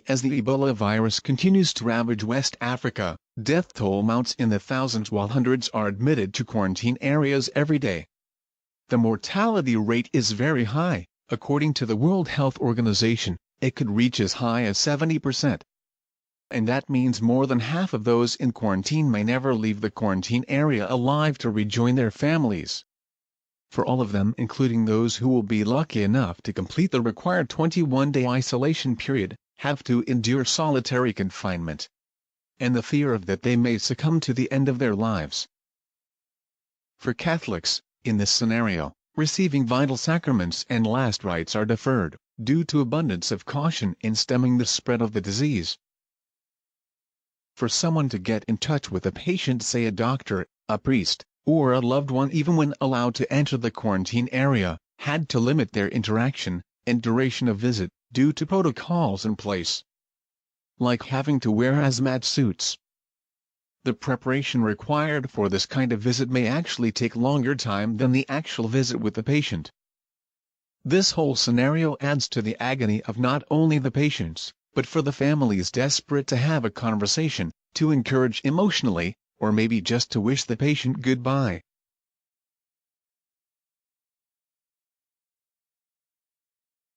as the Ebola virus continues to ravage West Africa, death toll mounts in the thousands while hundreds are admitted to quarantine areas every day. The mortality rate is very high. According to the World Health Organization, it could reach as high as 70%. And that means more than half of those in quarantine may never leave the quarantine area alive to rejoin their families. For all of them, including those who will be lucky enough to complete the required 21-day isolation period, have to endure solitary confinement. And the fear of that they may succumb to the end of their lives. For Catholics, in this scenario, receiving vital sacraments and last rites are deferred, due to abundance of caution in stemming the spread of the disease. For someone to get in touch with a patient, say a doctor, a priest, or a loved one, even when allowed to enter the quarantine area, had to limit their interaction and duration of visit, due to protocols in place. Like having to wear hazmat suits. The preparation required for this kind of visit may actually take longer time than the actual visit with the patient. This whole scenario adds to the agony of not only the patients, but for the families desperate to have a conversation, to encourage emotionally, or maybe just to wish the patient goodbye.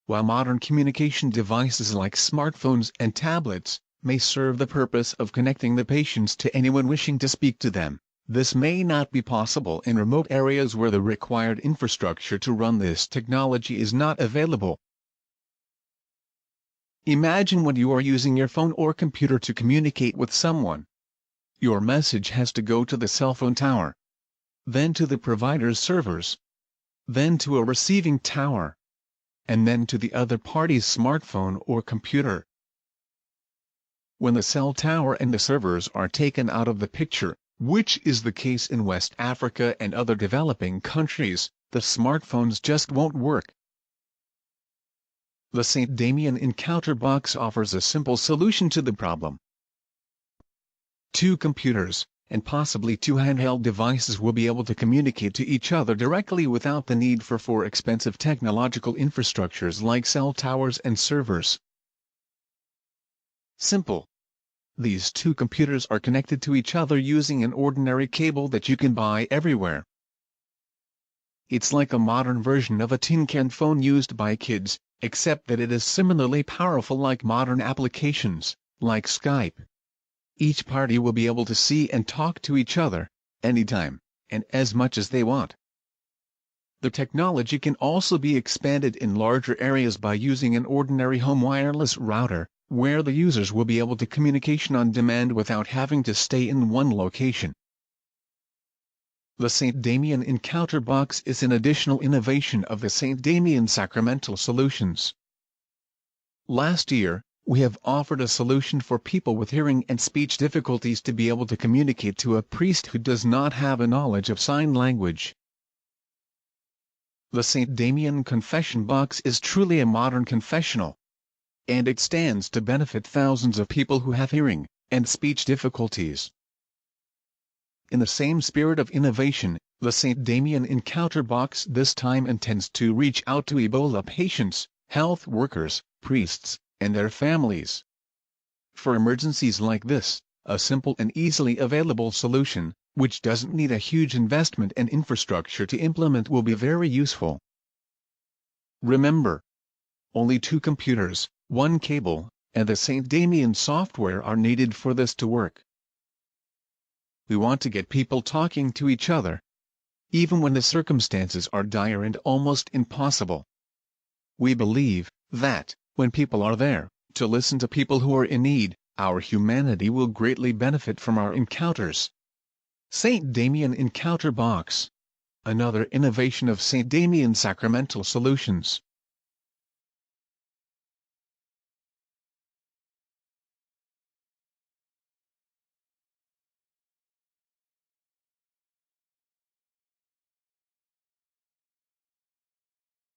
While modern communication devices like smartphones and tablets may serve the purpose of connecting the patients to anyone wishing to speak to them, this may not be possible in remote areas where the required infrastructure to run this technology is not available. Imagine when you are using your phone or computer to communicate with someone. Your message has to go to the cell phone tower, then to the provider's servers, then to a receiving tower, and then to the other party's smartphone or computer. When the cell tower and the servers are taken out of the picture, which is the case in West Africa and other developing countries, the smartphones just won't work. The St. Damien Encounter Box offers a simple solution to the problem. 2 computers, and possibly 2 handheld devices will be able to communicate to each other directly without the need for expensive technological infrastructures like cell towers and servers. Simple. These 2 computers are connected to each other using an ordinary cable that you can buy everywhere. It's like a modern version of a tin can phone used by kids, except that it is similarly powerful like modern applications, like Skype. Each party will be able to see and talk to each other, anytime, and as much as they want. The technology can also be expanded in larger areas by using an ordinary home wireless router, where the users will be able to communication on demand without having to stay in one location. The St. Damien Encounter Box is an additional innovation of the St. Damien Sacramental Solutions. Last year, we have offered a solution for people with hearing and speech difficulties to be able to communicate to a priest who does not have a knowledge of sign language. The St. Damien Confession Box is truly a modern confessional, and it stands to benefit thousands of people who have hearing and speech difficulties. In the same spirit of innovation, the St. Damien Encounter Box this time intends to reach out to Ebola patients, health workers, priests, and their families. For emergencies like this, a simple and easily available solution, which doesn't need a huge investment and infrastructure to implement, will be very useful. Remember, only 2 computers, 1 cable, and the St. Damien software are needed for this to work. We want to get people talking to each other, even when the circumstances are dire and almost impossible. We believe that, when people are there, to listen to people who are in need, our humanity will greatly benefit from our encounters. St. Damien Encounter Box. Another innovation of St. Damien Sacramental Solutions.